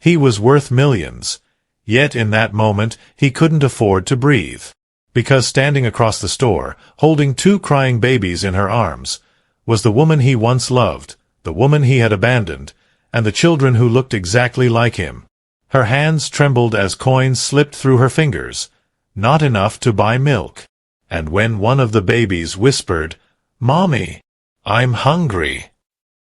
He was worth millions. Yet in that moment he couldn't afford to breathe. Because standing across the store, holding 2 crying babies in her arms, was the woman he once loved, the woman he had abandoned, and the children who looked exactly like him. Her hands trembled as coins slipped through her fingers. Not enough to buy milk. And when one of the babies whispered, "Mommy, I'm hungry,"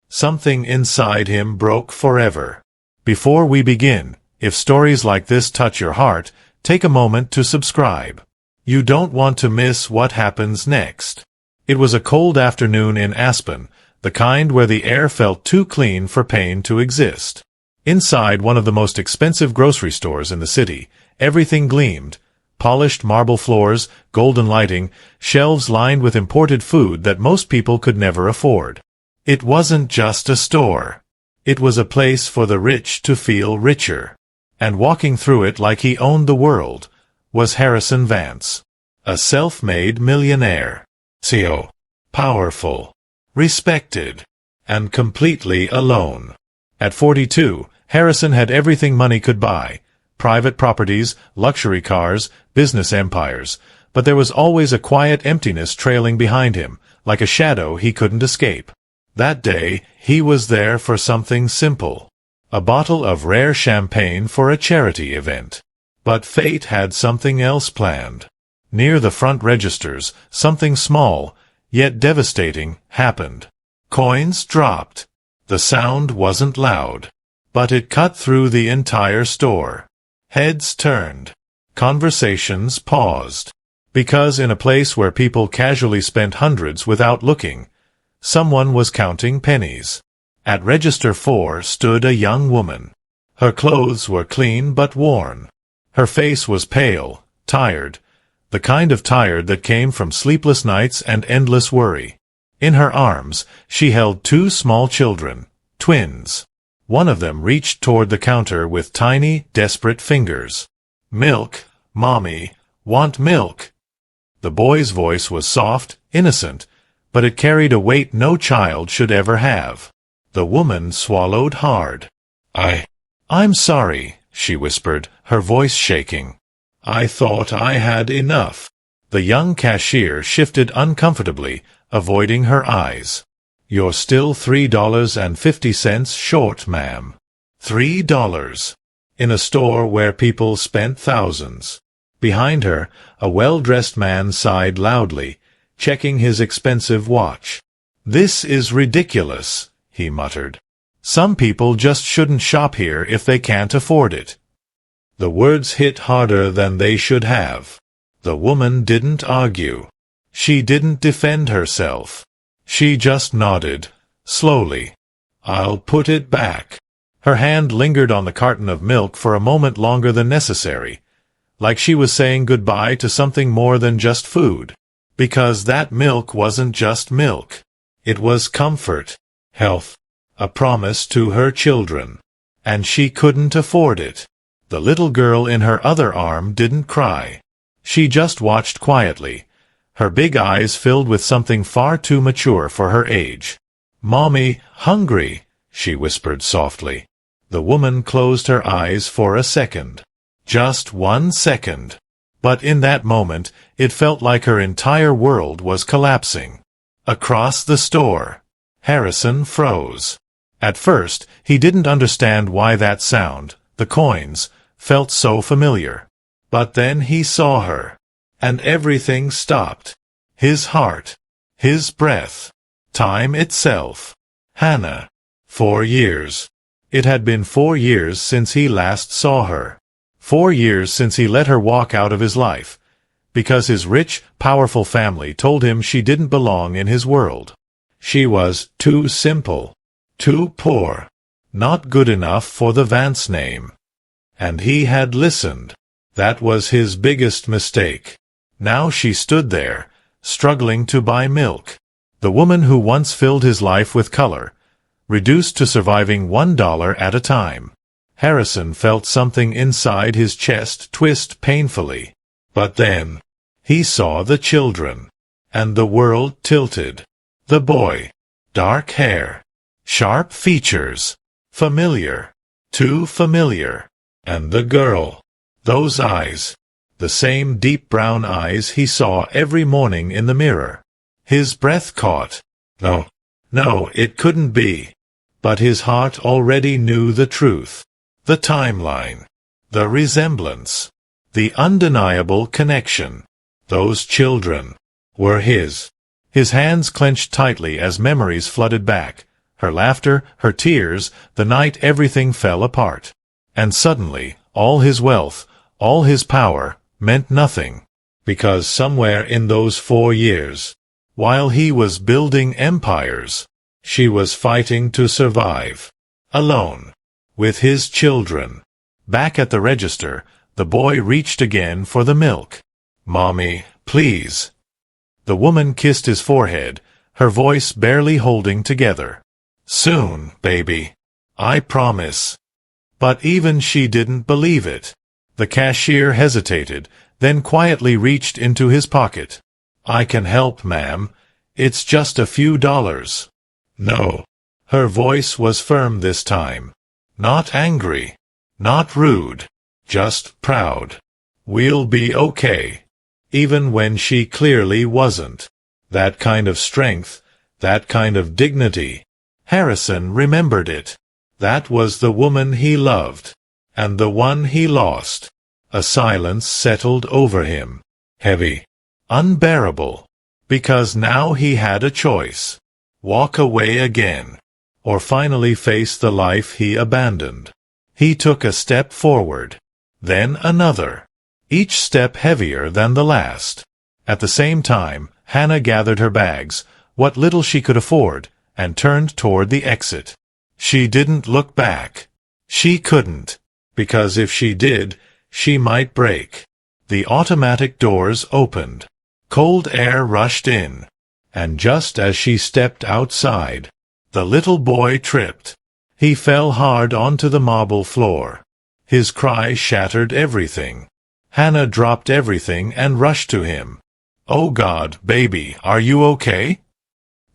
something inside him broke forever. Before we begin, if stories like this touch your heart, take a moment to subscribe. You don't want to miss what happens next. It was a cold afternoon in Aspen, the kind where the air felt too clean for pain to exist. Inside one of the most expensive grocery stores in the city, everything gleamed. Polished marble floors, golden lighting, shelves lined with imported food that most people could never afford. It wasn't just a store. It was a place for the rich to feel richer. And walking through it like he owned the world was Harrison Vance. A self-made millionaire. CEO. Powerful. Respected. And completely alone. At 42, Harrison had everything money could buy. Private properties, luxury cars, business empires, but there was always a quiet emptiness trailing behind him, like a shadow he couldn't escape. That day, he was there for something simple. A bottle of rare champagne for a charity event. But fate had something else planned. Near the front registers, something small, yet devastating, happened. Coins dropped. The sound wasn't loud, but it cut through the entire store. Heads turned. Conversations paused. Because in a place where people casually spent hundreds without looking, someone was counting pennies. At register 4 stood a young woman. Her clothes were clean but worn. Her face was pale, tired, the kind of tired that came from sleepless nights and endless worry. In her arms, she held 2 small children, twins. One of them reached toward the counter with tiny, desperate fingers. "Milk, Mommy, want milk." The boy's voice was soft, innocent, but it carried a weight no child should ever have. The woman swallowed hard. I'm sorry," she whispered, her voice shaking. "I thought I had enough." The young cashier shifted uncomfortably, avoiding her eyes. "You're still $3.50 short, ma'am." $3. In a store where people spent thousands. Behind her, a well-dressed man sighed loudly, checking his expensive watch. "This is ridiculous," he muttered. "Some people just shouldn't shop here if they can't afford it." The words hit harder than they should have. The woman didn't argue. She didn't defend herself. She just nodded, slowly. "I'll put it back." Her hand lingered on the carton of milk for a moment longer than necessary, like she was saying goodbye to something more than just food. Because that milk wasn't just milk. It was comfort, health, a promise to her children. And she couldn't afford it. The little girl in her other arm didn't cry. She just watched quietly, her big eyes filled with something far too mature for her age. "Mommy, hungry," she whispered softly. The woman closed her eyes for a second. Just 1 second. But in that moment, it felt like her entire world was collapsing. Across the store, Harrison froze. At first, he didn't understand why that sound, the coins, felt so familiar. But then he saw her. And everything stopped. His heart. His breath. Time itself. Hannah. 4 years. It had been 4 years since he last saw her. 4 years since he let her walk out of his life. Because his rich, powerful family told him she didn't belong in his world. She was too simple. Too poor. Not good enough for the Vance name. And he had listened. That was his biggest mistake. Now she stood there, struggling to buy milk. The woman who once filled his life with color, reduced to surviving $1 at a time. Harrison felt something inside his chest twist painfully. But then, he saw the children. And the world tilted. The boy. Dark hair. Sharp features. Familiar. Too familiar. And the girl. Those eyes. The same deep brown eyes he saw every morning in the mirror. His breath caught. No, it couldn't be. But his heart already knew the truth. The timeline. The resemblance. The undeniable connection. Those children were his. His hands clenched tightly as memories flooded back. Her laughter, her tears, the night everything fell apart. And suddenly, all his wealth, all his power, meant nothing. Because somewhere in those 4 years, while he was building empires, she was fighting to survive. Alone. With his children. Back at the register, the boy reached again for the milk. "Mommy, please." The woman kissed his forehead, her voice barely holding together. "Soon, baby. I promise." But even she didn't believe it. The cashier hesitated, then quietly reached into his pocket. "I can help, ma'am. It's just a few dollars." "No." Her voice was firm this time. Not angry. Not rude. Just proud. "We'll be okay." Even when she clearly wasn't. That kind of strength, that kind of dignity. Harrison remembered it. That was the woman he loved. And the one he lost. A silence settled over him. Heavy. Unbearable. Because now he had a choice. Walk away again. Or finally face the life he abandoned. He took a step forward. Then another. Each step heavier than the last. At the same time, Hannah gathered her bags, what little she could afford, and turned toward the exit. She didn't look back. She couldn't. Because if she did, she might break. The automatic doors opened. Cold air rushed in. And just as she stepped outside, the little boy tripped. He fell hard onto the marble floor. His cry shattered everything. Hannah dropped everything and rushed to him. "Oh God, baby, are you okay?"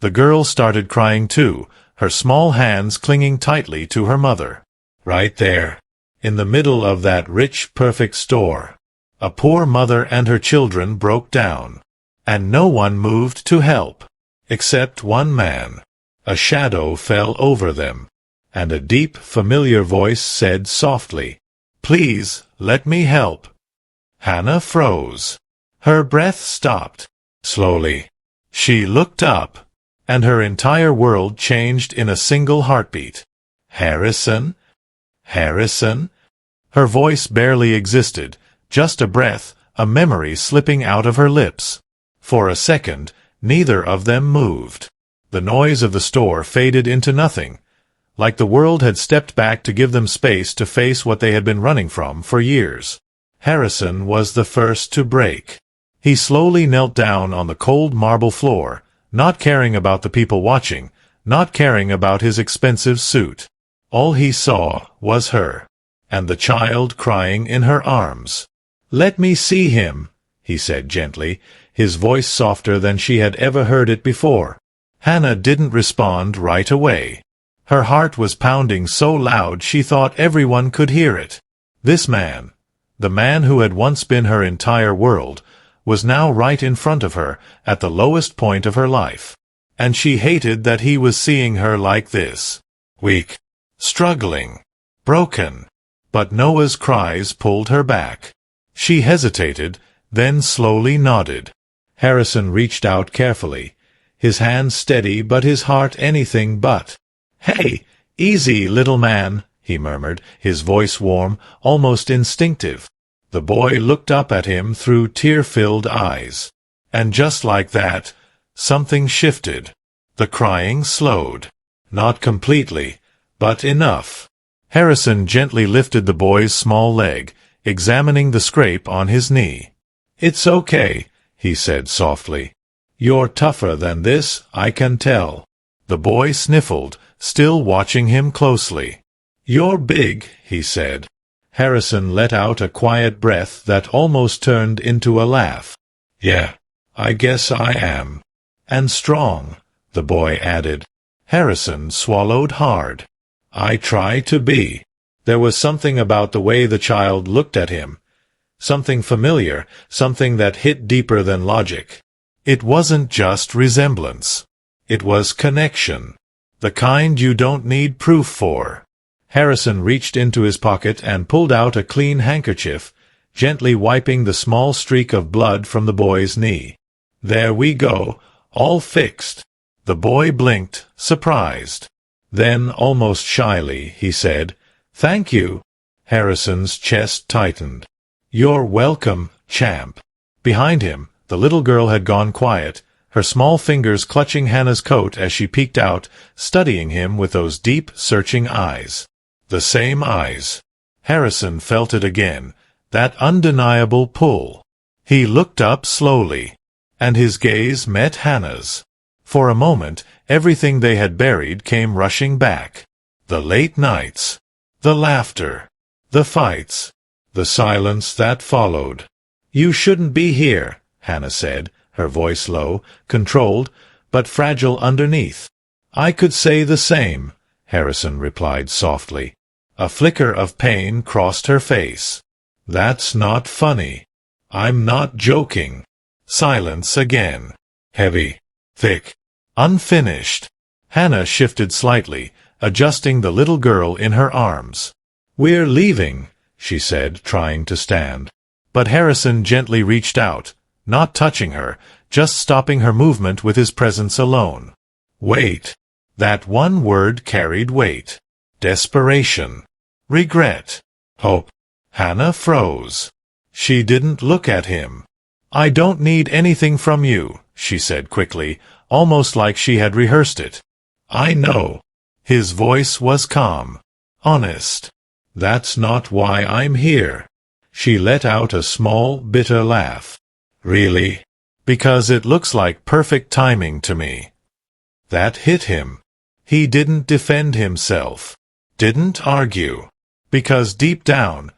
The girl started crying too, her small hands clinging tightly to her mother. Right there, in the middle of that rich, perfect store, a poor mother and her children broke down. And no one moved to help. Except one man. A shadow fell over them. And a deep, familiar voice said softly, "Please, let me help." Hannah froze. Her breath stopped. Slowly. She looked up. And her entire world changed in a single heartbeat. "Harrison? Harrison?" Her voice barely existed, just a breath, a memory slipping out of her lips. For a second, neither of them moved. The noise of the store faded into nothing, like the world had stepped back to give them space to face what they had been running from for years. Harrison was the first to break. He slowly knelt down on the cold marble floor, not caring about the people watching, not caring about his expensive suit. All he saw was her, and the child crying in her arms. "Let me see him," he said gently, his voice softer than she had ever heard it before. Hannah didn't respond right away. Her heart was pounding so loud she thought everyone could hear it. This man, the man who had once been her entire world, was now right in front of her, at the lowest point of her life. And she hated that he was seeing her like this. Weak. Struggling. Broken. But Noah's cries pulled her back. She hesitated, then slowly nodded. Harrison reached out carefully, his hand steady but his heart anything but. "Hey, easy, little man," he murmured, his voice warm, almost instinctive. The boy looked up at him through tear-filled eyes. And just like that, something shifted. The crying slowed. Not completely, but enough. Harrison gently lifted the boy's small leg, examining the scrape on his knee. "It's okay," he said softly. "You're tougher than this, I can tell." The boy sniffled, still watching him closely. "You're big," he said. Harrison let out a quiet breath that almost turned into a laugh. "Yeah, I guess I am." "And strong," the boy added. Harrison swallowed hard. "I try to be." There was something about the way the child looked at him. Something familiar, something that hit deeper than logic. It wasn't just resemblance. It was connection. The kind you don't need proof for. Harrison reached into his pocket and pulled out a clean handkerchief, gently wiping the small streak of blood from the boy's knee. There we go, all fixed. The boy blinked, surprised. Then, almost shyly, he said, "Thank you." Harrison's chest tightened. "You're welcome, champ." Behind him, the little girl had gone quiet, her small fingers clutching Hannah's coat as she peeked out, studying him with those deep, searching eyes. The same eyes. Harrison felt it again, that undeniable pull. He looked up slowly, and his gaze met Hannah's. For a moment, everything they had buried came rushing back. The late nights, the laughter, the fights, the silence that followed. "You shouldn't be here," Hannah said, her voice low, controlled, but fragile underneath. "I could say the same," Harrison replied softly. A flicker of pain crossed her face. "That's not funny. I'm not joking." Silence again. Heavy, thick, unfinished. Hannah shifted slightly, adjusting the little girl in her arms. "We're leaving," she said, trying to stand. But Harrison gently reached out, not touching her, just stopping her movement with his presence alone. Wait. That one word carried weight. Desperation. Regret. Hope. Hannah froze. She didn't look at him. "I don't need anything from you," she said quickly, almost like she had rehearsed it. "I know." His voice was calm, honest. "That's not why I'm here." She let out a small, bitter laugh. "Really? Because it looks like perfect timing to me." That hit him. He didn't defend himself. Didn't argue. Because deep down,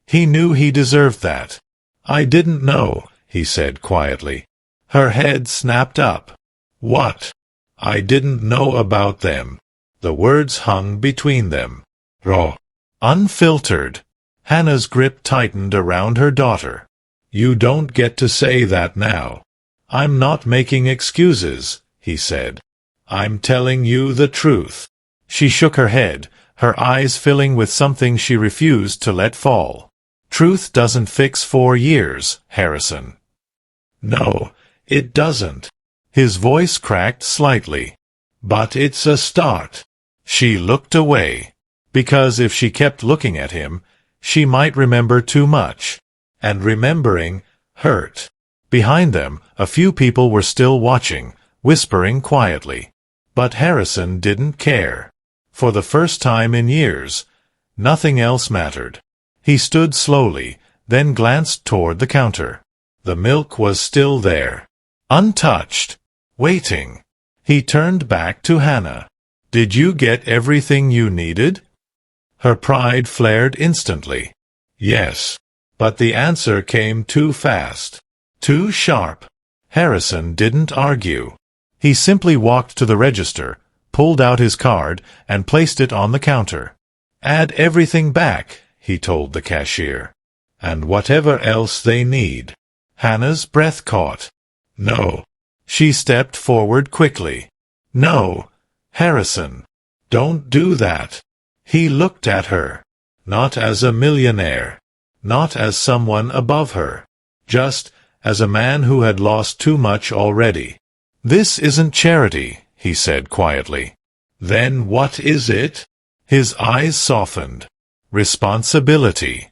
he knew he deserved that. "I didn't know," he said quietly. Her head snapped up. "What?" "I didn't know about them." The words hung between them. Raw. Unfiltered. Hannah's grip tightened around her daughter. "You don't get to say that now." "I'm not making excuses," he said. "I'm telling you the truth." She shook her head, her eyes filling with something she refused to let fall. "Truth doesn't fix 4 years, Harrison." "No, it doesn't." His voice cracked slightly. "But it's a start." She looked away. Because if she kept looking at him, she might remember too much. And remembering hurt. Behind them, a few people were still watching, whispering quietly. But Harrison didn't care. For the first time in years, nothing else mattered. He stood slowly, then glanced toward the counter. The milk was still there. Untouched. Waiting. He turned back to Hannah. "Did you get everything you needed?" Her pride flared instantly. Yes. But the answer came too fast. Too sharp. Harrison didn't argue. He simply walked to the register, pulled out his card, and placed it on the counter. "Add everything back," he told the cashier. "And whatever else they need." Hannah's breath caught. "No." She stepped forward quickly. "No, Harrison. Don't do that." He looked at her. Not as a millionaire. Not as someone above her. Just as a man who had lost too much already. "This isn't charity," he said quietly. "Then what is it?" His eyes softened. "Responsibility."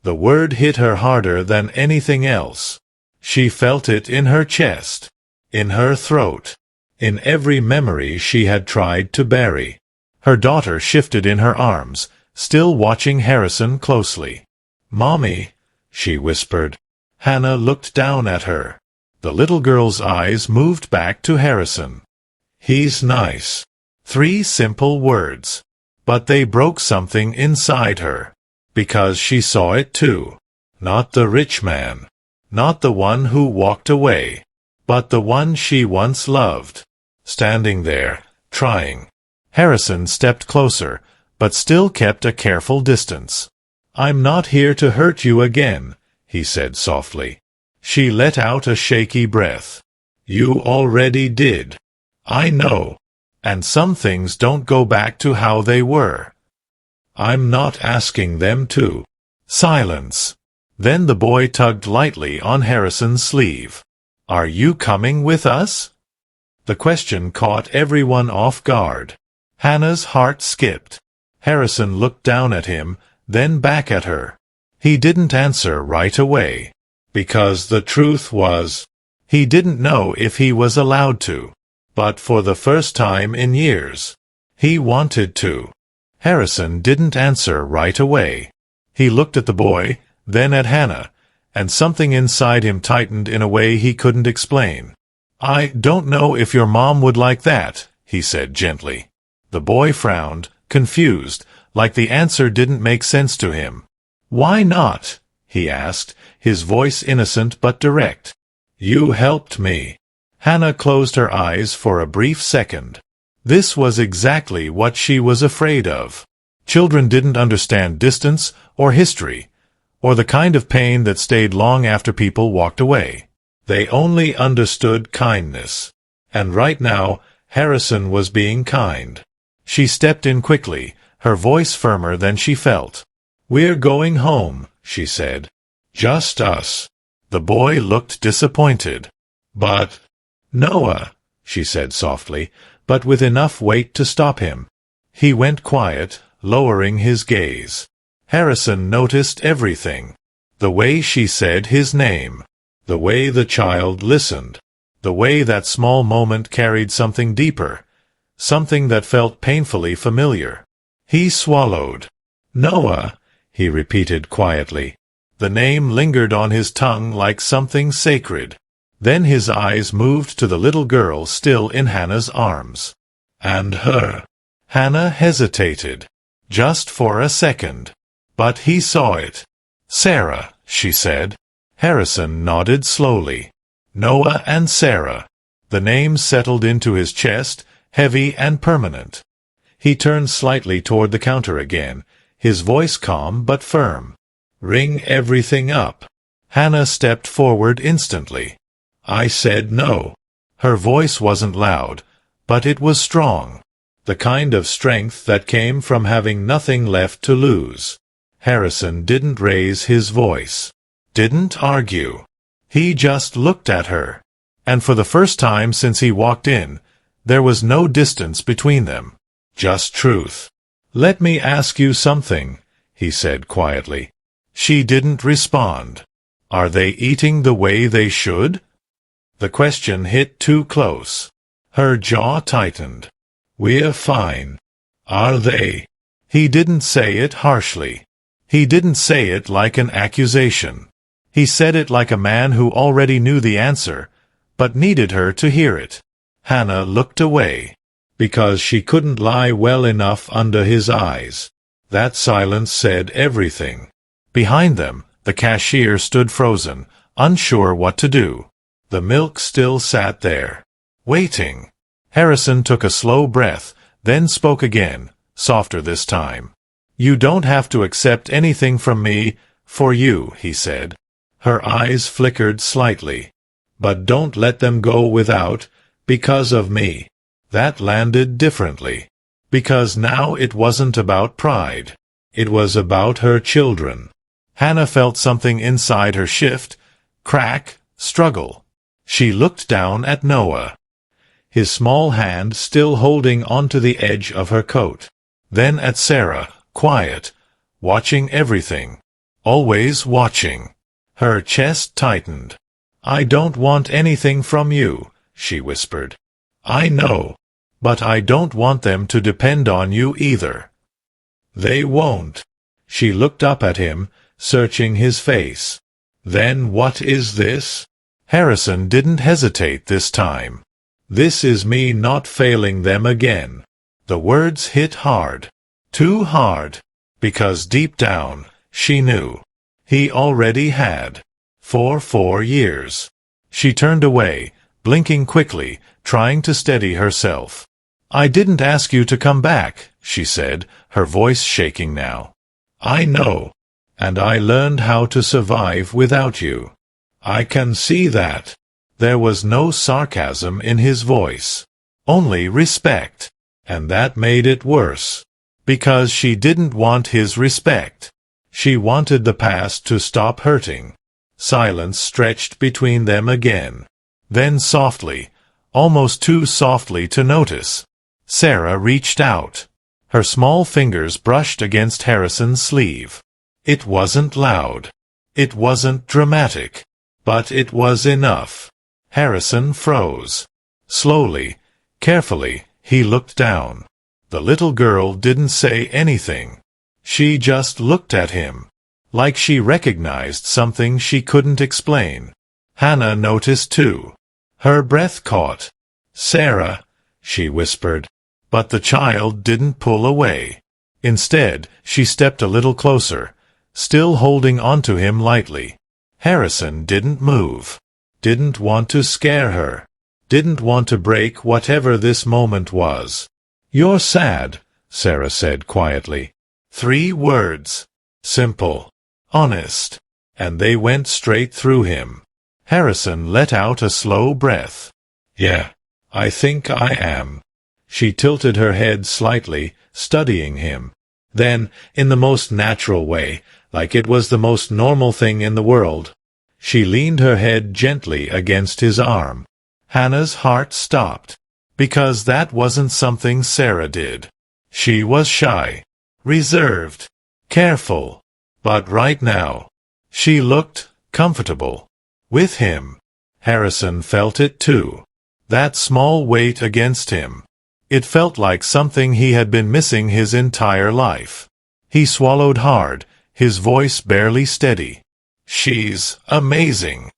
The word hit her harder than anything else. She felt it in her chest, in her throat, in every memory she had tried to bury. Her daughter shifted in her arms, still watching Harrison closely. "Mommy," she whispered. Hannah looked down at her. The little girl's eyes moved back to Harrison. "He's nice." 3 simple words. But they broke something inside her. Because she saw it too. Not the rich man. Not the one who walked away. But the one she once loved. Standing there, trying. Harrison stepped closer, but still kept a careful distance. "I'm not here to hurt you again," he said softly. She let out a shaky breath. "You already did. I know. And some things don't go back to how they were. I'm not asking them to." Silence. Then the boy tugged lightly on Harrison's sleeve. "Are you coming with us?" The question caught everyone off guard. Hannah's heart skipped. Harrison looked down at him, then back at her. He didn't answer right away. Because the truth was, he didn't know if he was allowed to. But for the first time in years, he wanted to. Harrison didn't answer right away. He looked at the boy, then at Hannah, and something inside him tightened in a way he couldn't explain. "I don't know if your mom would like that," he said gently. The boy frowned, confused, like the answer didn't make sense to him. "Why not?" he asked, his voice innocent but direct. "You helped me." Hannah closed her eyes for a brief second. This was exactly what she was afraid of. Children didn't understand distance or history, or the kind of pain that stayed long after people walked away. They only understood kindness. And right now, Harrison was being kind. She stepped in quickly, her voice firmer than she felt. "We're going home," she said. "Just us." The boy looked disappointed. "But—" "Noah," she said softly, but with enough weight to stop him. He went quiet, lowering his gaze. Harrison noticed everything. The way she said his name. The way the child listened. The way that small moment carried something deeper. Something that felt painfully familiar. He swallowed. "Noah," he repeated quietly. The name lingered on his tongue like something sacred. Then his eyes moved to the little girl still in Hannah's arms. "And her." Hannah hesitated. Just for a second. But he saw it. "Sarah," she said. Harrison nodded slowly. Noah and Sarah. The name settled into his chest, heavy and permanent. He turned slightly toward the counter again, his voice calm but firm. "Ring everything up." Hannah stepped forward instantly. "I said no." Her voice wasn't loud, but it was strong. The kind of strength that came from having nothing left to lose. Harrison didn't raise his voice. Didn't argue. He just looked at her. And for the first time since he walked in, there was no distance between them. Just truth. "Let me ask you something," he said quietly. She didn't respond. "Are they eating the way they should?" The question hit too close. Her jaw tightened. "We're fine." "Are they?" He didn't say it harshly. He didn't say it like an accusation. He said it like a man who already knew the answer, but needed her to hear it. Hannah looked away. Because she couldn't lie well enough under his eyes. That silence said everything. Behind them, the cashier stood frozen, unsure what to do. The milk still sat there, waiting. Harrison took a slow breath, then spoke again, softer this time. "You don't have to accept anything from me, for you," he said. Her eyes flickered slightly. "But don't let them go without, because of me." That landed differently. Because now it wasn't about pride. It was about her children. Hannah felt something inside her shift, crack, struggle. She looked down at Noah. His small hand still holding onto the edge of her coat. Then at Sarah, quiet, watching everything. Always watching. Her chest tightened. "I don't want anything from you," she whispered. "I know. But I don't want them to depend on you either." "They won't." She looked up at him, searching his face. "Then what is this?" Harrison didn't hesitate this time. "This is me not failing them again." The words hit hard. Too hard. Because deep down, she knew. He already had. For 4 years. She turned away, blinking quickly, trying to steady herself. "I didn't ask you to come back," she said, her voice shaking now. "I know. And I learned how to survive without you. I can see that." There was no sarcasm in his voice. Only respect. And that made it worse. Because she didn't want his respect. She wanted the past to stop hurting. Silence stretched between them again. Then softly, almost too softly to notice, Sarah reached out. Her small fingers brushed against Harrison's sleeve. It wasn't loud. It wasn't dramatic. But it was enough. Harrison froze. Slowly, carefully, he looked down. The little girl didn't say anything. She just looked at him. Like she recognized something she couldn't explain. Hannah noticed too. Her breath caught. "Sarah," she whispered. But the child didn't pull away. Instead, she stepped a little closer, still holding onto him lightly. Harrison didn't move. Didn't want to scare her. Didn't want to break whatever this moment was. "You're sad," Sarah said quietly. 3 words. Simple. Honest. And they went straight through him. Harrison let out a slow breath. "Yeah, I think I am." She tilted her head slightly, studying him. Then, in the most natural way, like it was the most normal thing in the world, she leaned her head gently against his arm. Hannah's heart stopped. Because that wasn't something Sarah did. She was shy, reserved, careful. But right now, she looked comfortable. With him. Harrison felt it too. That small weight against him. It felt like something he had been missing his entire life. He swallowed hard, his voice barely steady. "She's amazing."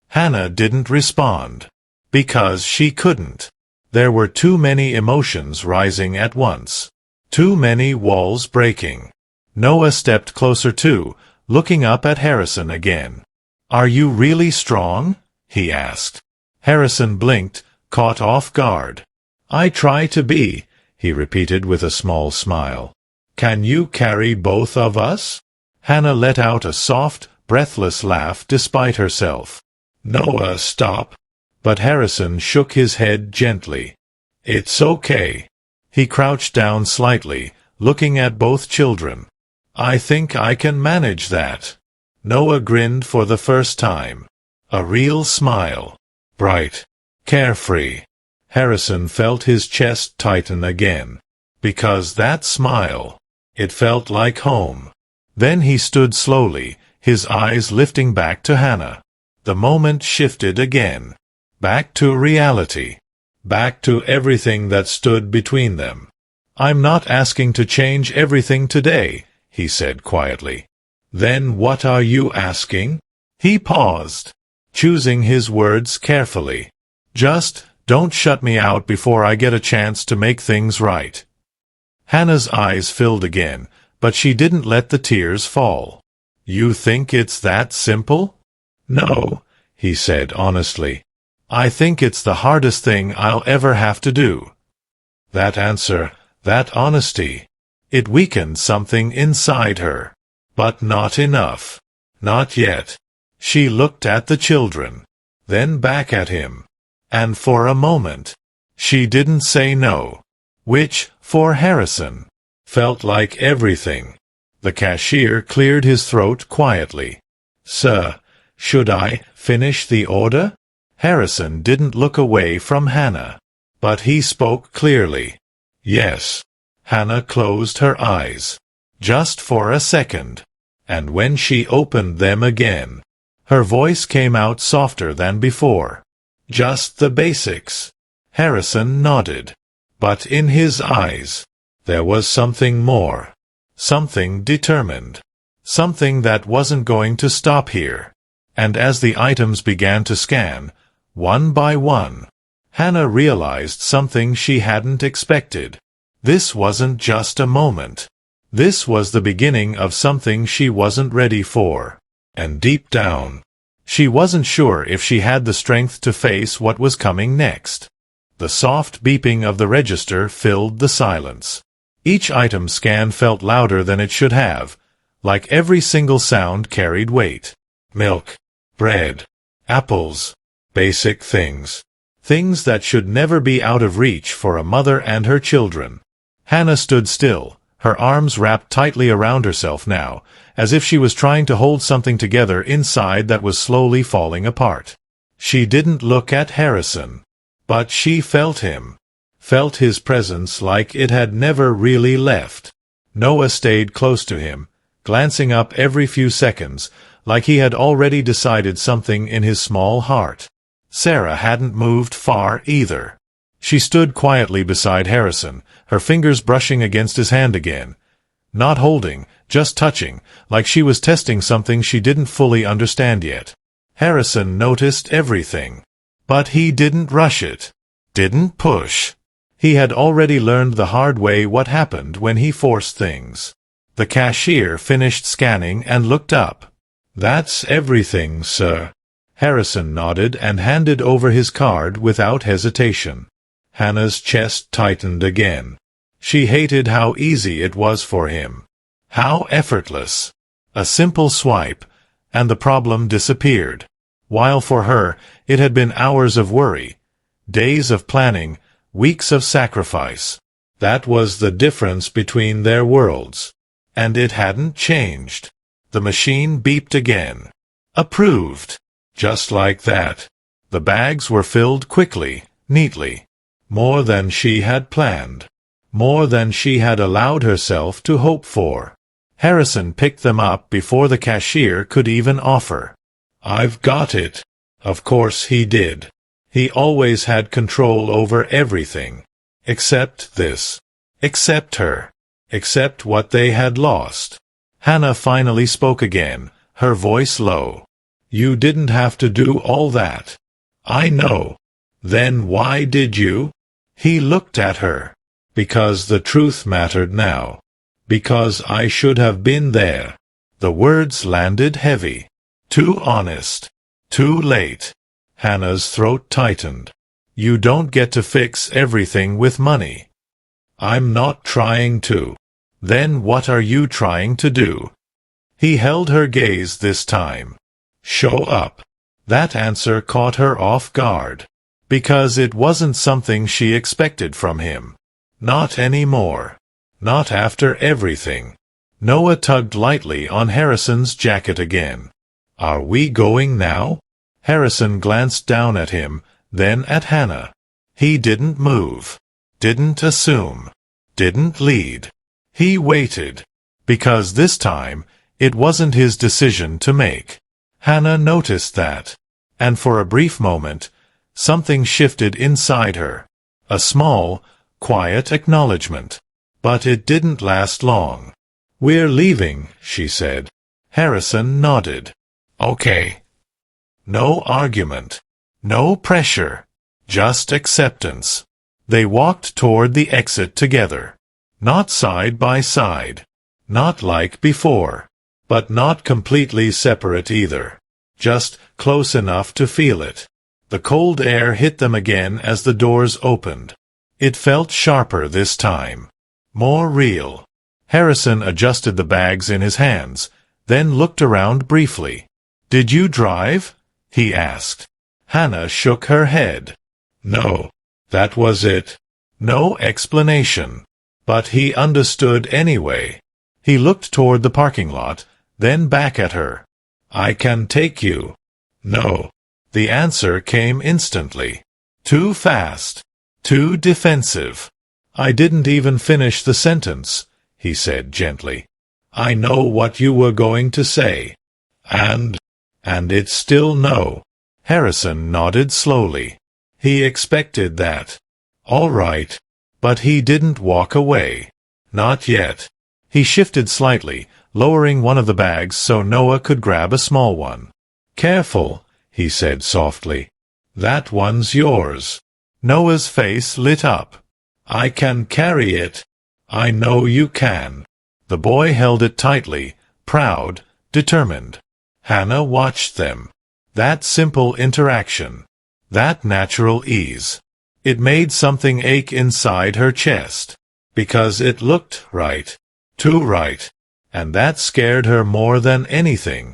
Hannah didn't respond. Because she couldn't. There were too many emotions rising at once. Too many walls breaking. Noah stepped closer too, looking up at Harrison again. "Are you really strong?" he asked. Harrison blinked, caught off guard. "I try to be," he repeated with a small smile. "Can you carry both of us?" Hannah let out a soft, breathless laugh despite herself. "Noah, stop." But Harrison shook his head gently. "It's okay." He crouched down slightly, looking at both children. "I think I can manage that." Noah grinned for the first time. A real smile. Bright. Carefree. Harrison felt his chest tighten again. Because that smile, it felt like home. Then he stood slowly, his eyes lifting back to Hannah. The moment shifted again. Back to reality. Back to everything that stood between them. "I'm not asking to change everything today," he said quietly. "Then what are you asking?" He paused, choosing his words carefully. "Just don't shut me out before I get a chance to make things right." Hannah's eyes filled again, but she didn't let the tears fall. "You think it's that simple?" "No," he said honestly. "I think it's the hardest thing I'll ever have to do." That answer, that honesty, it weakened something inside her. But not enough. Not yet. She looked at the children, then back at him. And for a moment, she didn't say no. Which, for Harrison, felt like everything. The cashier cleared his throat quietly. "Sir, should I finish the order?" Harrison didn't look away from Hannah. But he spoke clearly. "Yes." Hannah closed her eyes. Just for a second. And when she opened them again, her voice came out softer than before. "Just the basics." Harrison nodded. But in his eyes, there was something more. Something determined. Something that wasn't going to stop here. And as the items began to scan, one by one, Hannah realized something she hadn't expected. This wasn't just a moment. This was the beginning of something she wasn't ready for. And deep down, she wasn't sure if she had the strength to face what was coming next. The soft beeping of the register filled the silence. Each item scanned felt louder than it should have, like every single sound carried weight. Milk, bread, apples, basic things. Things that should never be out of reach for a mother and her children. Hannah stood still, her arms wrapped tightly around herself now, as if she was trying to hold something together inside that was slowly falling apart. She didn't look at Harrison, but she felt him. Felt his presence like it had never really left. Noah stayed close to him, glancing up every few seconds, like he had already decided something in his small heart. Sarah hadn't moved far either. She stood quietly beside Harrison, her fingers brushing against his hand again. Not holding, just touching, like she was testing something she didn't fully understand yet. Harrison noticed everything. But he didn't rush it. Didn't push. He had already learned the hard way what happened when he forced things. The cashier finished scanning and looked up. "That's everything, sir." Harrison nodded and handed over his card without hesitation. Hannah's chest tightened again. She hated how easy it was for him. How effortless. A simple swipe, and the problem disappeared. While for her, it had been hours of worry, days of planning, weeks of sacrifice. That was the difference between their worlds. And it hadn't changed. The machine beeped again. Approved. Just like that. The bags were filled quickly, neatly. More than she had planned. More than she had allowed herself to hope for. Harrison picked them up before the cashier could even offer. "I've got it." Of course he did. He always had control over everything. Except this. Except her. Except what they had lost. Hannah finally spoke again, her voice low. "You didn't have to do all that." "I know." "Then why did you?" He looked at her. "Because the truth mattered now. Because I should have been there." The words landed heavy. Too honest. Too late. Hannah's throat tightened. "You don't get to fix everything with money." "I'm not trying to." "Then what are you trying to do?" He held her gaze this time. "Show up." That answer caught her off guard. Because it wasn't something she expected from him. Not anymore. Not after everything. Noah tugged lightly on Harrison's jacket again. "Are we going now?" Harrison glanced down at him, then at Hannah. He didn't move. Didn't assume. Didn't lead. He waited. Because this time, it wasn't his decision to make. Hannah noticed that. And for a brief moment, something shifted inside her. A small, quiet acknowledgement. But it didn't last long. "We're leaving," she said. Harrison nodded. "Okay." No argument. No pressure. Just acceptance. They walked toward the exit together. Not side by side. Not like before. But not completely separate either. Just close enough to feel it. The cold air hit them again as the doors opened. It felt sharper this time. More real. Harrison adjusted the bags in his hands, then looked around briefly. "Did you drive?" he asked. Hannah shook her head. "No. That was it." No explanation. But he understood anyway. He looked toward the parking lot, then back at her. "I can take you." "No." The answer came instantly. Too fast. Too defensive. "I didn't even finish the sentence," he said gently. "I know what you were going to say." And it's still no." Harrison nodded slowly. He expected that. All right. But he didn't walk away. Not yet. He shifted slightly, lowering one of the bags so Noah could grab a small one. "Careful," he said softly. "That one's yours." Noah's face lit up. "I can carry it." "I know you can." The boy held it tightly, proud, determined. Hannah watched them. That simple interaction. That natural ease. It made something ache inside her chest. Because it looked right. Too right. And that scared her more than anything.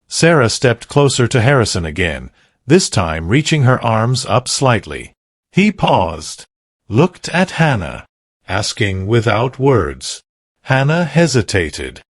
Sarah stepped closer to Harrison again, this time reaching her arms up slightly. He paused, looked at Hannah, asking without words. Hannah hesitated.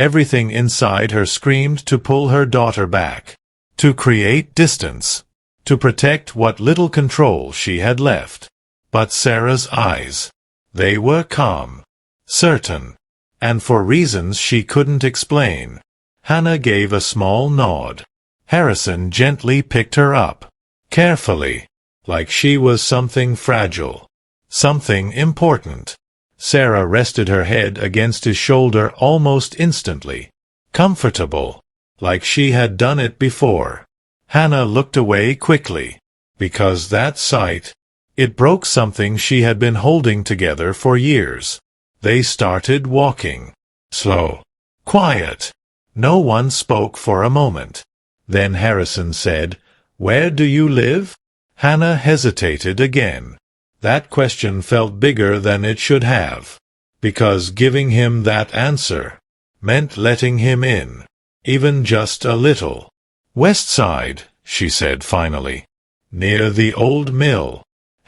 Everything inside her screamed to pull her daughter back, to create distance, to protect what little control she had left. But Sarah's eyes, they were calm, certain, and for reasons she couldn't explain. Hannah gave a small nod. Harrison gently picked her up, carefully, like she was something fragile, something important. Sarah rested her head against his shoulder almost instantly, comfortable, like she had done it before. Hannah looked away quickly, because that sight, it broke something she had been holding together for years. They started walking. Slow. Quiet. No one spoke for a moment. Then Harrison said, "Where do you live?" Hannah hesitated again. That question felt bigger than it should have, because giving him that answer meant letting him in, even just a little. "West Side," she said finally. "Near the old mill."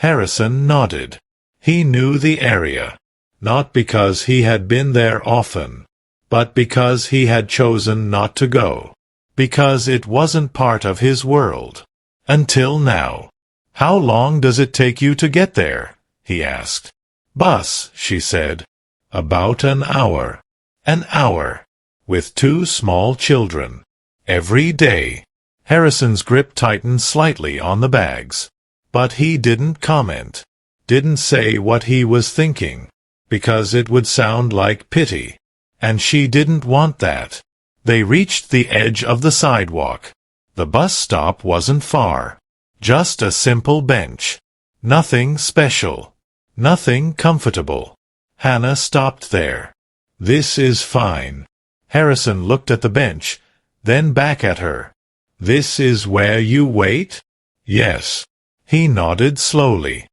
Harrison nodded. He knew the area, not because he had been there often, but because he had chosen not to go, because it wasn't part of his world. Until now. "How long does it take you to get there?" he asked. "Bus," she said. "About an hour." An hour. With 2 small children. Every day. Harrison's grip tightened slightly on the bags. But he didn't comment. Didn't say what he was thinking. Because it would sound like pity. And she didn't want that. They reached the edge of the sidewalk. The bus stop wasn't far. Just a simple bench. Nothing special. Nothing comfortable. Hannah stopped there. "This is fine." Harrison looked at the bench, then back at her. "This is where you wait?" "Yes." He nodded slowly.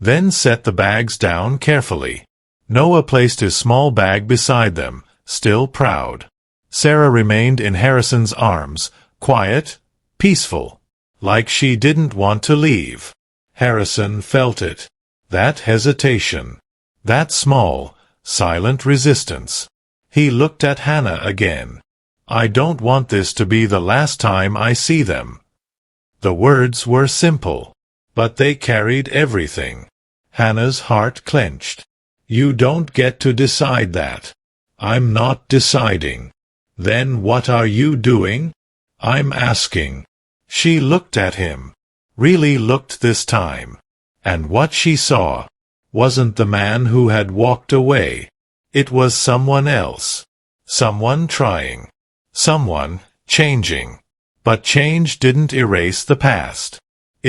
Then set the bags down carefully. Noah placed his small bag beside them, still proud. Sarah remained in Harrison's arms, quiet, peaceful. Like she didn't want to leave. Harrison felt it. That hesitation. That small, silent resistance. He looked at Hannah again. "I don't want this to be the last time I see them." The words were simple, but they carried everything. Hannah's heart clenched. "You don't get to decide that." "I'm not deciding." "Then what are you doing?" "I'm asking." She looked at him. Really looked this time. And what she saw wasn't the man who had walked away. It was someone else. Someone trying. Someone changing. But change didn't erase the past.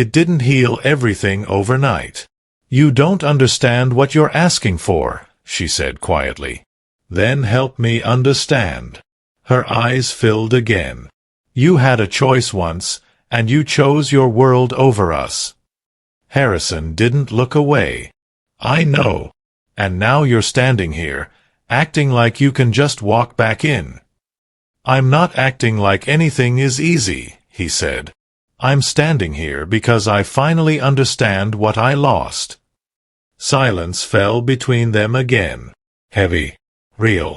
It didn't heal everything overnight. "You don't understand what you're asking for," she said quietly. "Then help me understand." Her eyes filled again. "You had a choice once, and you chose your world over us." Harrison didn't look away. "I know. And now you're standing here, acting like you can just walk back in." "I'm not acting like anything is easy," he said. "I'm standing here because I finally understand what I lost." Silence fell between them again. Heavy. Real.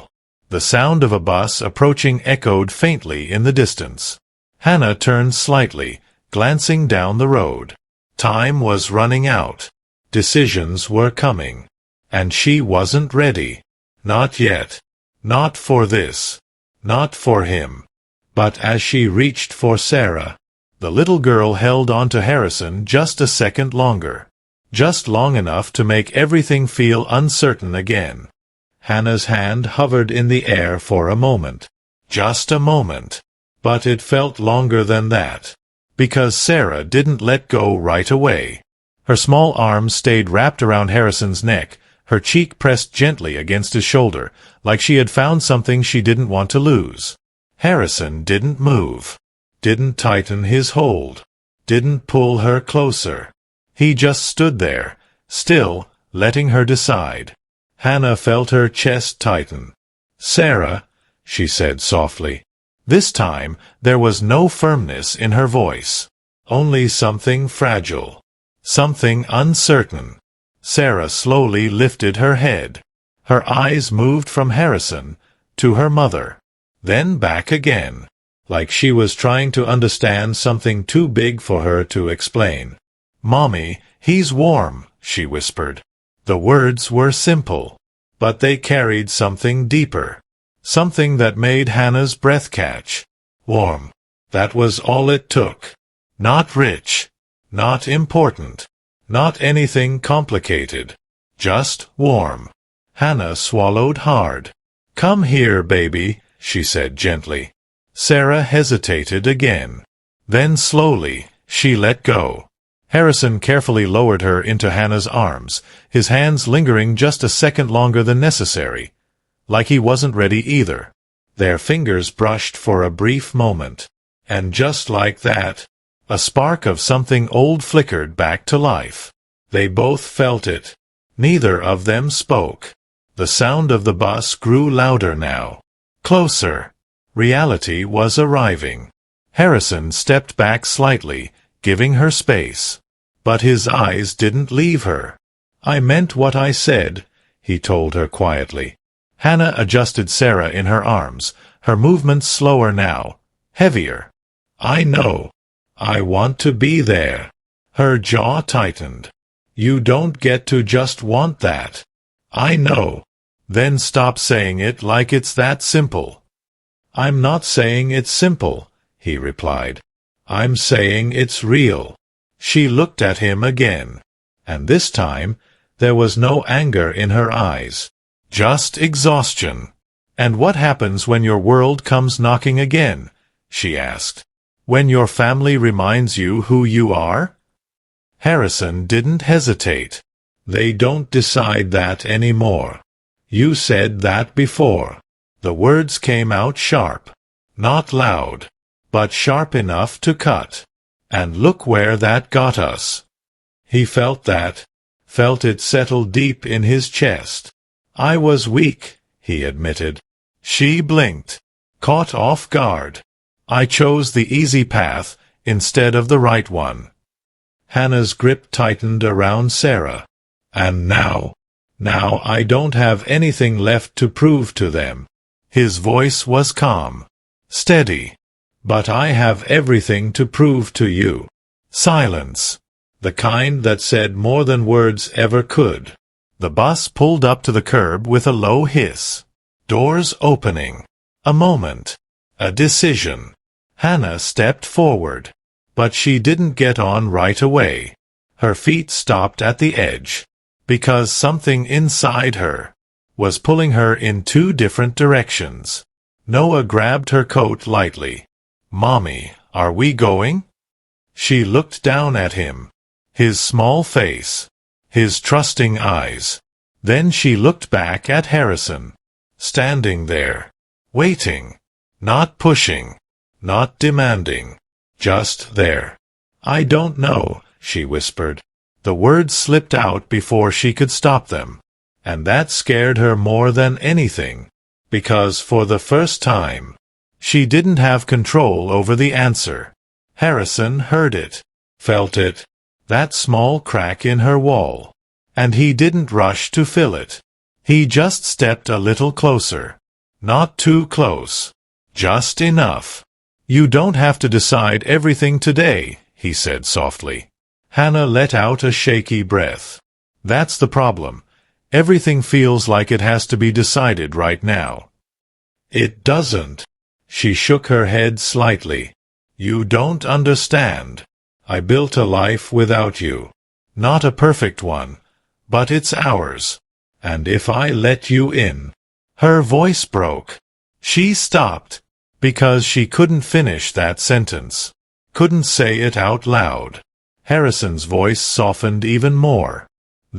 The sound of a bus approaching echoed faintly in the distance. Hannah turned slightly, glancing down the road. Time was running out. Decisions were coming. And she wasn't ready. Not yet. Not for this. Not for him. But as she reached for Sarah, the little girl held on to Harrison just a second longer. Just long enough to make everything feel uncertain again. Hannah's hand hovered in the air for a moment. Just a moment. But it felt longer than that. Because Sarah didn't let go right away. Her small arms stayed wrapped around Harrison's neck, her cheek pressed gently against his shoulder, like she had found something she didn't want to lose. Harrison didn't move. Didn't tighten his hold. Didn't pull her closer. He just stood there, still letting her decide. Hannah felt her chest tighten. "Sarah," she said softly. This time there was no firmness in her voice, only something fragile, something uncertain. Sarah slowly lifted her head. Her eyes moved from Harrison to her mother, then back again, like she was trying to understand something too big for her to explain. "Mommy, he's warm," she whispered. The words were simple, but they carried something deeper, something that made Hannah's breath catch. Warm. That was all it took. Not rich, not important, not anything complicated. Just warm. Hannah swallowed hard. "Come here, baby," she said gently. Sarah hesitated again. Then slowly, she let go. Harrison carefully lowered her into Hannah's arms, his hands lingering just a second longer than necessary, like he wasn't ready either. Their fingers brushed for a brief moment, and just like that, a spark of something old flickered back to life. They both felt it. Neither of them spoke. The sound of the bus grew louder now. Closer. Reality was arriving. Harrison stepped back slightly, giving her space. But his eyes didn't leave her. "I meant what I said," he told her quietly. Hannah adjusted Sarah in her arms, her movements slower now, heavier. "I know. I want to be there." Her jaw tightened. "You don't get to just want that." "I know." "Then stop saying it like it's that simple." "I'm not saying it's simple," he replied. "I'm saying it's real." She looked at him again, and this time there was no anger in her eyes, just exhaustion. "And what happens when your world comes knocking again?" she asked. "When your family reminds you who you are?" Harrison didn't hesitate. "They don't decide that anymore. You said that before." The words came out sharp, not loud, but sharp enough to cut. And look where that got us. He felt that, felt it settle deep in his chest. "I was weak," he admitted. She blinked, caught off guard. "I chose the easy path instead of the right one." Hannah's grip tightened around Sarah. "And now I don't have anything left to prove to them." His voice was calm, steady. "But I have everything to prove to you." Silence. The kind that said more than words ever could. The bus pulled up to the curb with a low hiss. Doors opening. A moment. A decision. Hannah stepped forward. But she didn't get on right away. Her feet stopped at the edge. Because something inside her was pulling her in two different directions. Noah grabbed her coat lightly. "Mommy, are we going?" She looked down at him. His small face. His trusting eyes. Then she looked back at Harrison. Standing there. Waiting. Not pushing. Not demanding. Just there. "I don't know," she whispered. The words slipped out before she could stop them. And that scared her more than anything. Because for the first time, she didn't have control over the answer. Harrison heard it, felt it, that small crack in her wall. And he didn't rush to fill it. He just stepped a little closer. Not too close. Just enough. "You don't have to decide everything today," he said softly. Hannah let out a shaky breath. "That's the problem. Everything feels like it has to be decided right now." "It doesn't." She shook her head slightly. "You don't understand. I built a life without you. Not a perfect one, but it's ours. And if I let you in—" Her voice broke. She stopped, because she couldn't finish that sentence. Couldn't say it out loud. Harrison's voice softened even more.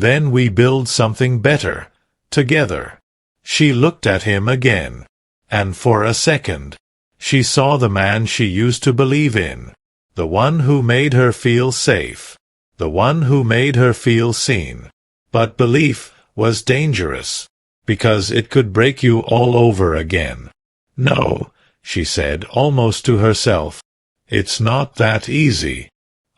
"Then we build something better, together." She looked at him again. And for a second, she saw the man she used to believe in. The one who made her feel safe. The one who made her feel seen. But belief was dangerous, because it could break you all over again. No, she said almost to herself. It's not that easy.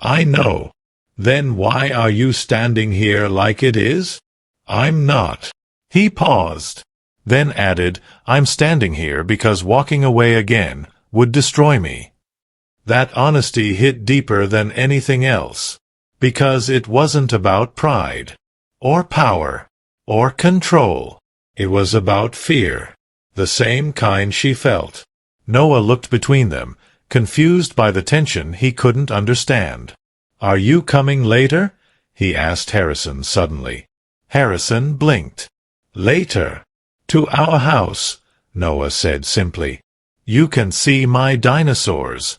I know. Then why are you standing here like it is? I'm not. He paused, then added, I'm standing here because walking away again would destroy me. That honesty hit deeper than anything else, because it wasn't about pride, or power, or control. It was about fear, the same kind she felt. Noah looked between them, confused by the tension he couldn't understand. Are you coming later? He asked Harrison suddenly. Harrison blinked. Later. To our house, Noah said simply. You can see my dinosaurs.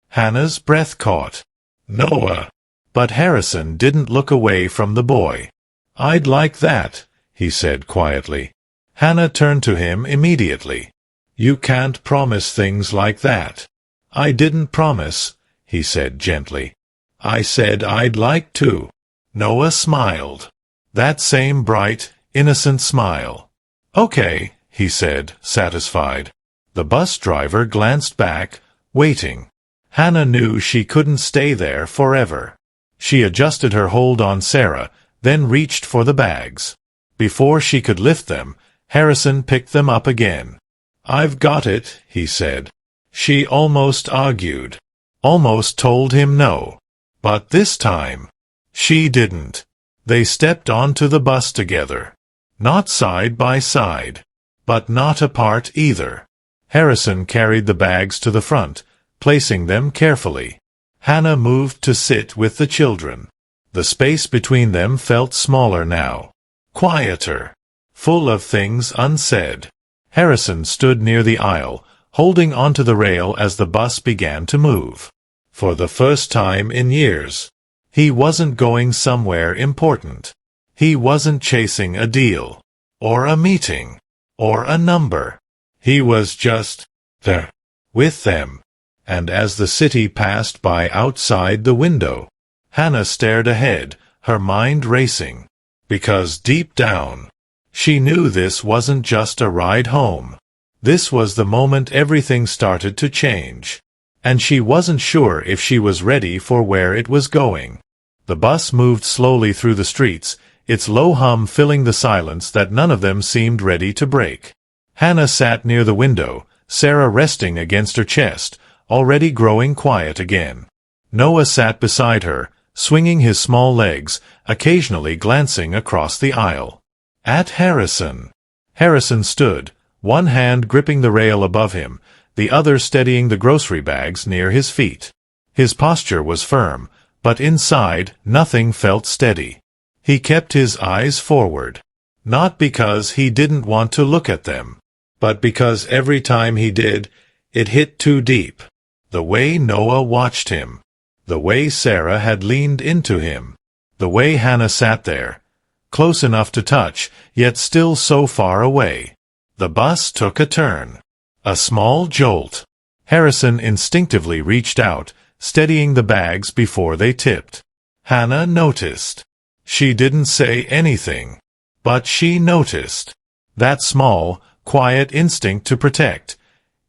Hannah's breath caught. Noah. But Harrison didn't look away from the boy. I'd like that, he said quietly. Hannah turned to him immediately. You can't promise things like that. I didn't promise, he said gently. I said I'd like to. Noah smiled. That same bright, innocent smile. Okay, he said, satisfied. The bus driver glanced back, waiting. Hannah knew she couldn't stay there forever. She adjusted her hold on Sarah, then reached for the bags. Before she could lift them, Harrison picked them up again. I've got it, he said. She almost argued. Almost told him no. But this time, she didn't. They stepped onto the bus together. Not side by side, but not apart either. Harrison carried the bags to the front, placing them carefully. Hannah moved to sit with the children. The space between them felt smaller now. Quieter. Full of things unsaid. Harrison stood near the aisle, holding onto the rail as the bus began to move. For the first time in years, he wasn't going somewhere important. He wasn't chasing a deal, or a meeting, or a number. He was just there, with them. And as the city passed by outside the window, Hannah stared ahead, her mind racing. Because deep down, she knew this wasn't just a ride home. This was the moment everything started to change. And she wasn't sure if she was ready for where it was going. The bus moved slowly through the streets, its low hum filling the silence that none of them seemed ready to break. Hannah sat near the window, Sarah resting against her chest, already growing quiet again. Noah sat beside her, swinging his small legs, occasionally glancing across the aisle. At Harrison. Harrison stood, one hand gripping the rail above him, the other steadying the grocery bags near his feet. His posture was firm, but inside nothing felt steady. He kept his eyes forward. Not because he didn't want to look at them, but because every time he did, it hit too deep. The way Noah watched him. The way Sarah had leaned into him. The way Hannah sat there, close enough to touch, yet still so far away. The bus took a turn. A small jolt. Harrison instinctively reached out, steadying the bags before they tipped. Hannah noticed. She didn't say anything, but she noticed. That small, quiet instinct to protect.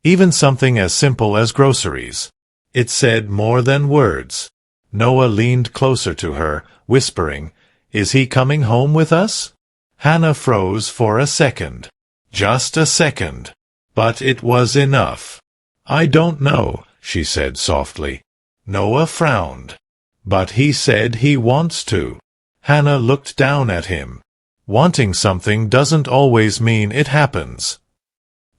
Even something as simple as groceries. It said more than words. Noah leaned closer to her, whispering, "Is he coming home with us?" Hannah froze for a second. Just a second. But it was enough. "I don't know," she said softly. Noah frowned. "But he said he wants to." Hannah looked down at him. Wanting something doesn't always mean it happens.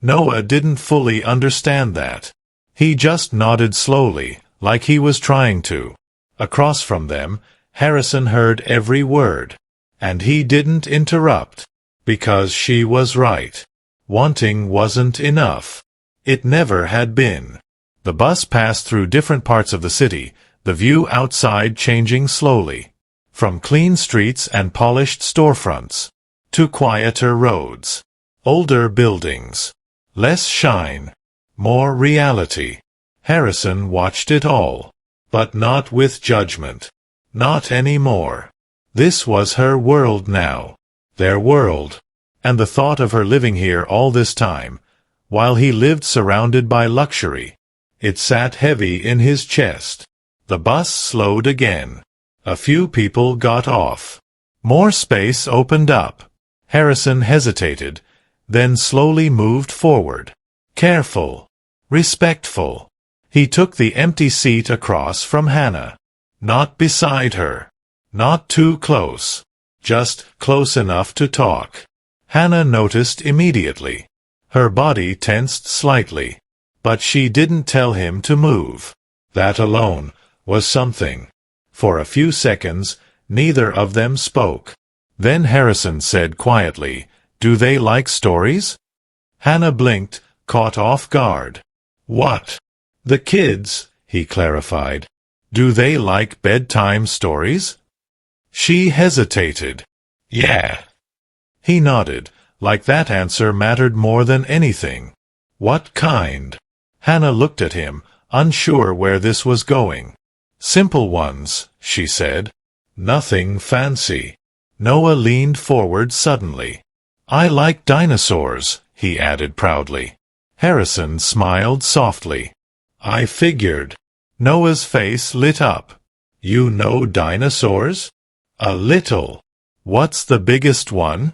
Noah didn't fully understand that. He just nodded slowly, like he was trying to. Across from them, Harrison heard every word. And he didn't interrupt. Because she was right. Wanting wasn't enough. It never had been. The bus passed through different parts of the city, the view outside changing slowly. From clean streets and polished storefronts, to quieter roads. Older buildings. Less shine. More reality. Harrison watched it all. But not with judgment. Not anymore. This was her world now. Their world. And the thought of her living here all this time, while he lived surrounded by luxury, it sat heavy in his chest. The bus slowed again. A few people got off. More space opened up. Harrison hesitated, then slowly moved forward. Careful. Respectful. He took the empty seat across from Hannah. Not beside her. Not too close. Just close enough to talk. Hannah noticed immediately. Her body tensed slightly. But she didn't tell him to move. That alone was something. For a few seconds, neither of them spoke. Then Harrison said quietly, "Do they like stories?" Hannah blinked, caught off guard. "What?" "The kids," he clarified. "Do they like bedtime stories?" She hesitated. "Yeah." He nodded, like that answer mattered more than anything. "What kind?" Hannah looked at him, unsure where this was going. "Simple ones," she said. "Nothing fancy." Noah leaned forward suddenly. "I like dinosaurs," he added proudly. Harrison smiled softly. "I figured." Noah's face lit up. "You know dinosaurs?" "A little." "What's the biggest one?"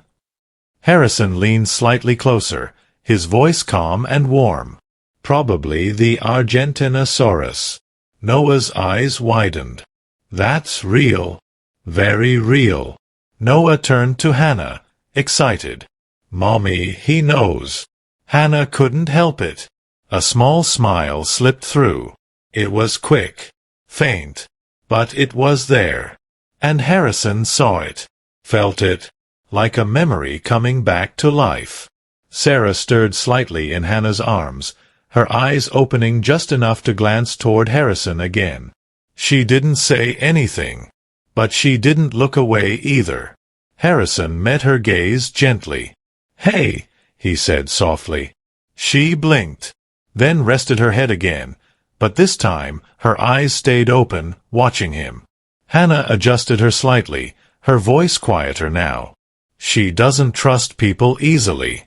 Harrison leaned slightly closer, his voice calm and warm. "Probably the Argentinosaurus." Noah's eyes widened. "That's real. Very real." Noah turned to Hannah, excited. "Mommy, he knows." Hannah couldn't help it. A small smile slipped through. It was quick, faint, but it was there. And Harrison saw it, felt it, like a memory coming back to life. Sarah stirred slightly in Hannah's arms, her eyes opening just enough to glance toward Harrison again. She didn't say anything, but she didn't look away either. Harrison met her gaze gently. "Hey," he said softly. She blinked, then rested her head again, but this time her eyes stayed open, watching him. Hannah adjusted her slightly, her voice quieter now. "She doesn't trust people easily."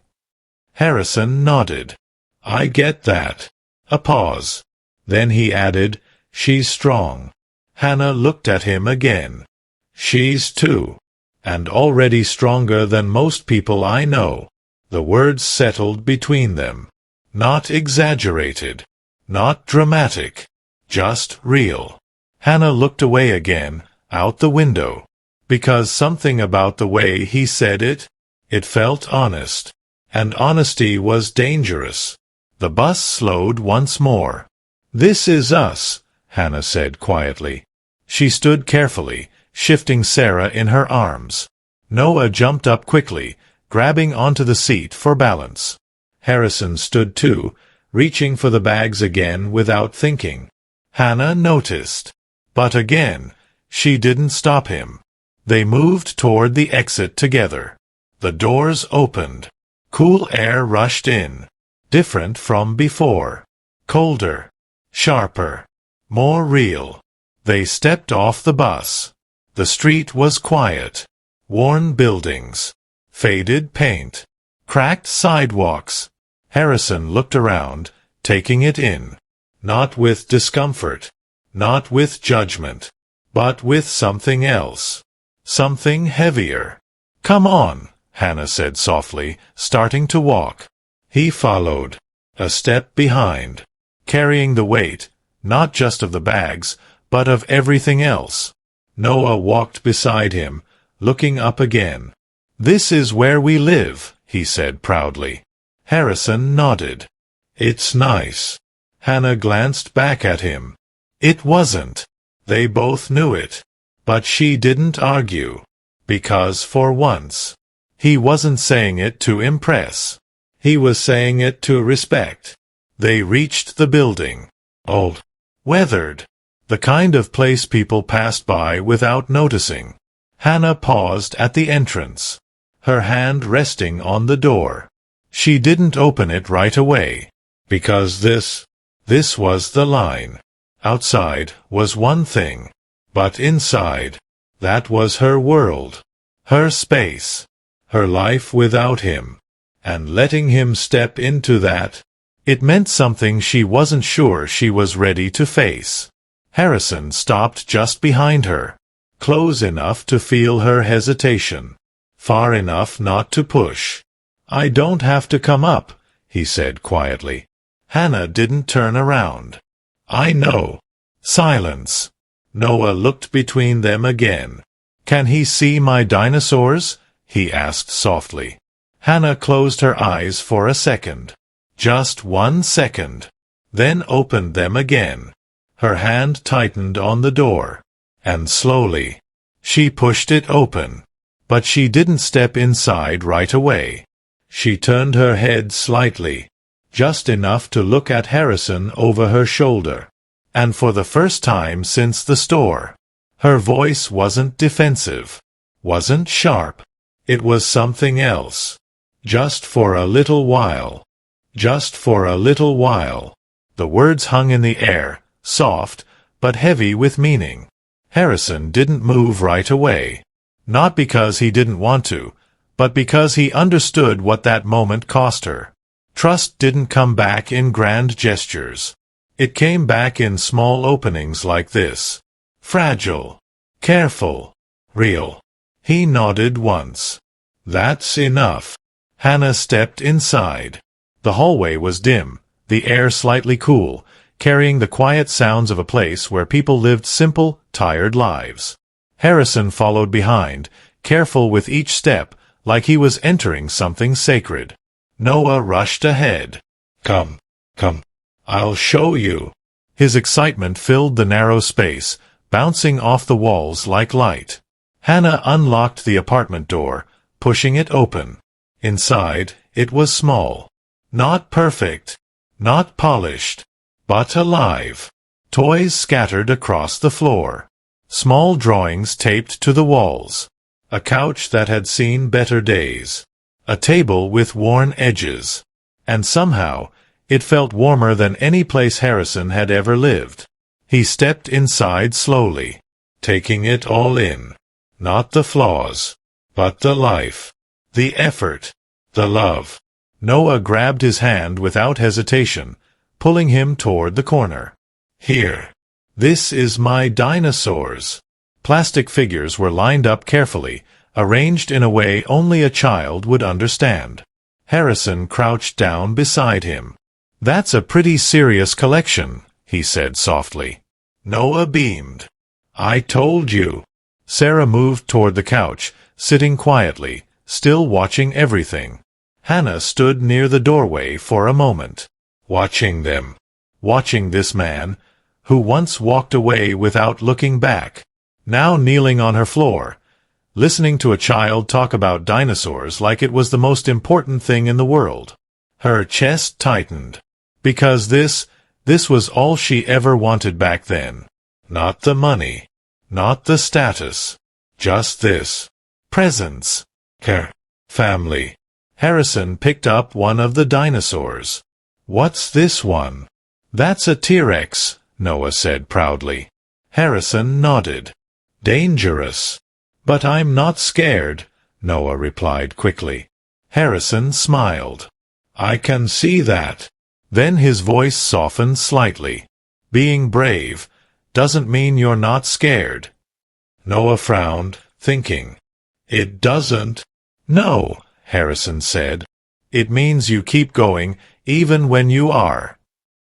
Harrison nodded. "I get that." A pause. Then he added, "She's strong." Hannah looked at him again. "She's too. And already stronger than most people I know." The words settled between them. Not exaggerated. Not dramatic. Just real. Hannah looked away again, out the window. Because something about the way he said it felt honest. And honesty was dangerous. The bus slowed once more. "This is us," Hannah said quietly. She stood carefully, shifting Sarah in her arms. Noah jumped up quickly, grabbing onto the seat for balance. Harrison stood too, reaching for the bags again without thinking. Hannah noticed. But again, she didn't stop him. They moved toward the exit together. The doors opened. Cool air rushed in. Different from before. Colder. Sharper. More real. They stepped off the bus. The street was quiet. Worn buildings. Faded paint. Cracked sidewalks. Harrison looked around, taking it in. Not with discomfort. Not with judgment. But with something else. Something heavier. "Come on," Hannah said softly, starting to walk. He followed. A step behind. Carrying the weight, not just of the bags, but of everything else. Noah walked beside him, looking up again. "This is where we live," he said proudly. Harrison nodded. "It's nice." Hannah glanced back at him. It wasn't. They both knew it. But she didn't argue. Because for once, he wasn't saying it to impress. He was saying it to respect. They reached the building. Old. Weathered. The kind of place people passed by without noticing. Hannah paused at the entrance, her hand resting on the door. She didn't open it right away, because this was the line. Outside was one thing, but inside, That was her world, her space, her life without him. And letting him step into that, it meant something she wasn't sure she was ready to face. Harrison stopped just behind her, close enough to feel her hesitation, far enough not to push. "I don't have to come up," he said quietly. Hannah didn't turn around. "I know." Silence. Noah looked between them again. "Can he see my dinosaurs?" he asked softly. Hannah closed her eyes for a second. Just 1 second. Then opened them again. Her hand tightened on the door. And slowly, she pushed it open. But she didn't step inside right away. She turned her head slightly, just enough to look at Harrison over her shoulder. And for the first time since the store, her voice wasn't defensive, wasn't sharp. It was something else. "Just for a little while. Just for a little while." The words hung in the air, soft, but heavy with meaning. Harrison didn't move right away. Not because he didn't want to, but because he understood what that moment cost her. Trust didn't come back in grand gestures. It came back in small openings like this. Fragile, careful, real. He nodded once. "That's enough." Hannah stepped inside. The hallway was dim, the air slightly cool, carrying the quiet sounds of a place where people lived simple, tired lives. Harrison followed behind, careful with each step, like he was entering something sacred. Noah rushed ahead. Come, I'll show you." His excitement filled the narrow space, bouncing off the walls like light. Hannah unlocked the apartment door, pushing it open. Inside, it was small. Not perfect, not polished, but alive. Toys scattered across the floor. Small drawings taped to the walls. A couch that had seen better days. A table with worn edges. And somehow, it felt warmer than any place Harrison had ever lived. He stepped inside slowly, taking it all in. Not the flaws, but the life, the effort, the love. Noah grabbed his hand without hesitation, pulling him toward the corner. "Here. This is my dinosaurs." Plastic figures were lined up carefully, arranged in a way only a child would understand. Harrison crouched down beside him. "That's a pretty serious collection," he said softly. Noah beamed. "I told you." Sarah moved toward the couch, sitting quietly, still watching everything. Hannah stood near the doorway for a moment, watching them, watching this man, who once walked away without looking back, now kneeling on her floor, listening to a child talk about dinosaurs like it was the most important thing in the world. Her chest tightened, because this was all she ever wanted back then. Not the money, not the status, just this. Presence, care, family. Harrison picked up one of the dinosaurs. "What's this one?" "That's a T-Rex," Noah said proudly. Harrison nodded. "Dangerous." "But I'm not scared," Noah replied quickly. Harrison smiled. "I can see that." Then his voice softened slightly. "Being brave doesn't mean you're not scared." Noah frowned, thinking. "It doesn't?" "No," Harrison said. "It means you keep going, even when you are."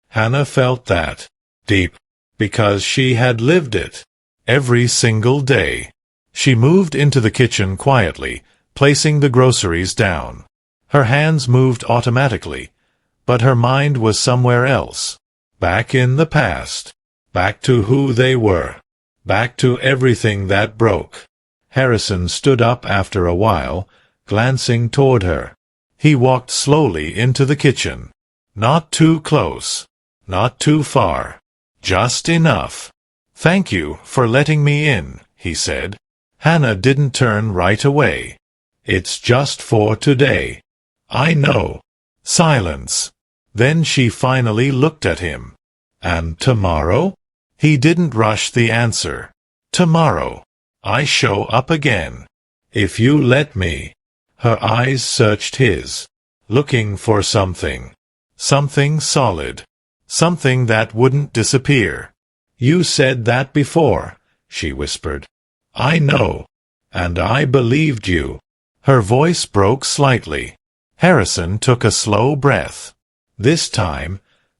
Hannah felt that, deep, because she had lived it, every single day. She moved into the kitchen quietly, placing the groceries down. Her hands moved automatically, but her mind was somewhere else. Back in the past. Back to who they were. Back to everything that broke. Harrison stood up after a while, glancing toward her. He walked slowly into the kitchen. Not too close. Not too far. Just enough. "Thank you for letting me in," he said. Hannah didn't turn right away. "It's just for today." "I know." Silence. Then she finally looked at him. "And tomorrow?" He didn't rush the answer. "Tomorrow. I show up again. If you let me. Her eyes searched his, looking for something. Something solid. Something that wouldn't disappear. You said that before, she whispered. I know. And I believed you. Her voice broke slightly. Harrison took a slow breath. This time,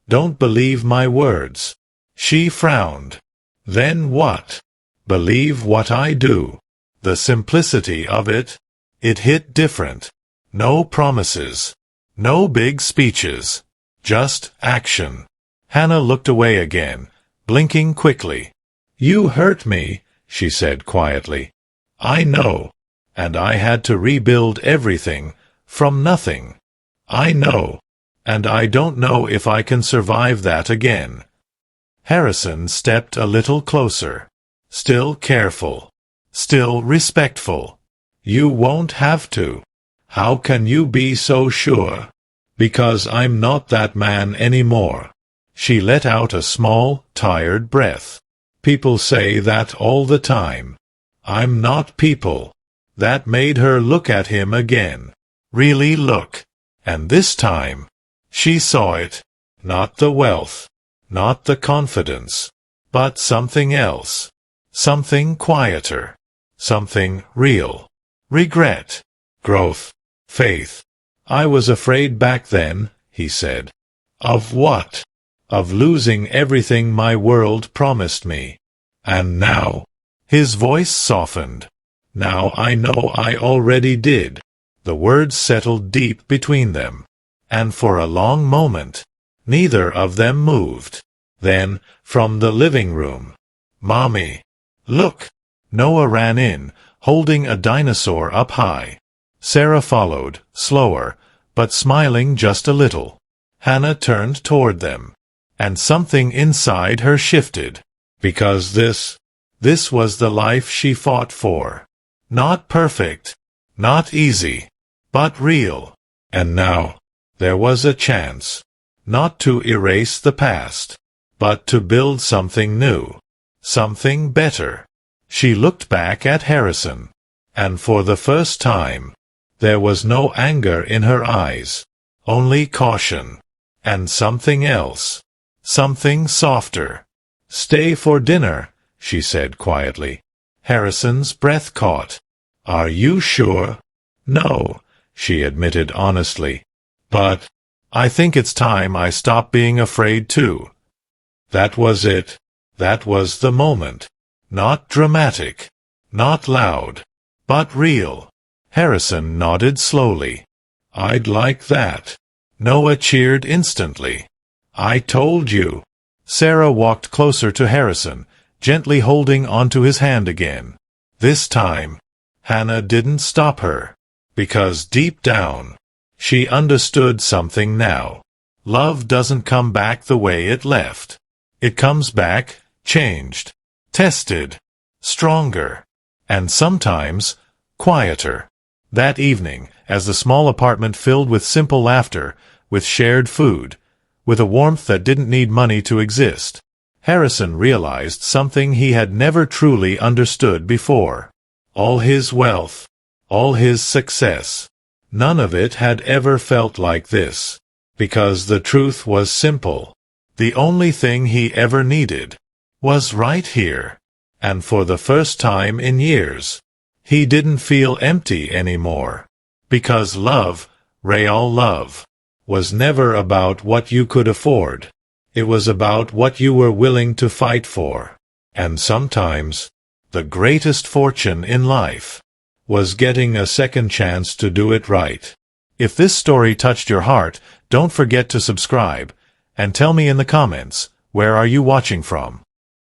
don't believe my words. She frowned. Then what? Believe what I do. The simplicity of it. It hit different. No promises. No big speeches. Just action. Hannah looked away again, blinking quickly. You hurt me, she said quietly. I know. And I had to rebuild everything, from nothing. I know. And I don't know if I can survive that again. Harrison stepped a little closer. Still careful. Still respectful. You won't have to. How can you be so sure? Because I'm not that man anymore. She let out a small, tired breath. People say that all the time. I'm not people. That made her look at him again. Really look. And this time, she saw it. Not the wealth. Not the confidence. But something else. Something quieter. Something real. Regret. Growth. Faith. I was afraid back then, he said. Of what? Of losing everything my world promised me. And now. His voice softened. Now I know I already did. The words settled deep between them. And for a long moment, neither of them moved. Then, from the living room, Mommy, look! Noah ran in, holding a dinosaur up high. Sarah followed, slower, but smiling just a little. Hannah turned toward them. And something inside her shifted. Because this was the life she fought for. Not perfect. Not easy. But real. And now, there was a chance. Not to erase the past. But to build something new. Something better. She looked back at Harrison. And for the first time, there was no anger in her eyes. Only caution. And something else. Something softer. Stay for dinner, she said quietly. Harrison's breath caught. Are you sure? No, she admitted honestly. But I think it's time I stop being afraid too. That was it. That was the moment. Not dramatic. Not loud. But real. Harrison nodded slowly. I'd like that. Noah cheered instantly. I told you. Sarah walked closer to Harrison, gently holding onto his hand again. This time, Hannah didn't stop her. Because deep down, she understood something now. Love doesn't come back the way it left. It comes back, changed, tested, stronger, and sometimes, quieter. That evening, as the small apartment filled with simple laughter, with shared food, with a warmth that didn't need money to exist, Harrison realized something he had never truly understood before. All his wealth, all his success, none of it had ever felt like this. Because the truth was simple. The only thing he ever needed was right here. And for the first time in years, he didn't feel empty anymore. Because love, real love, was never about what you could afford. It was about what you were willing to fight for. And sometimes, the greatest fortune in life was getting a second chance to do it right. If this story touched your heart, don't forget to subscribe, and tell me in the comments, where are you watching from?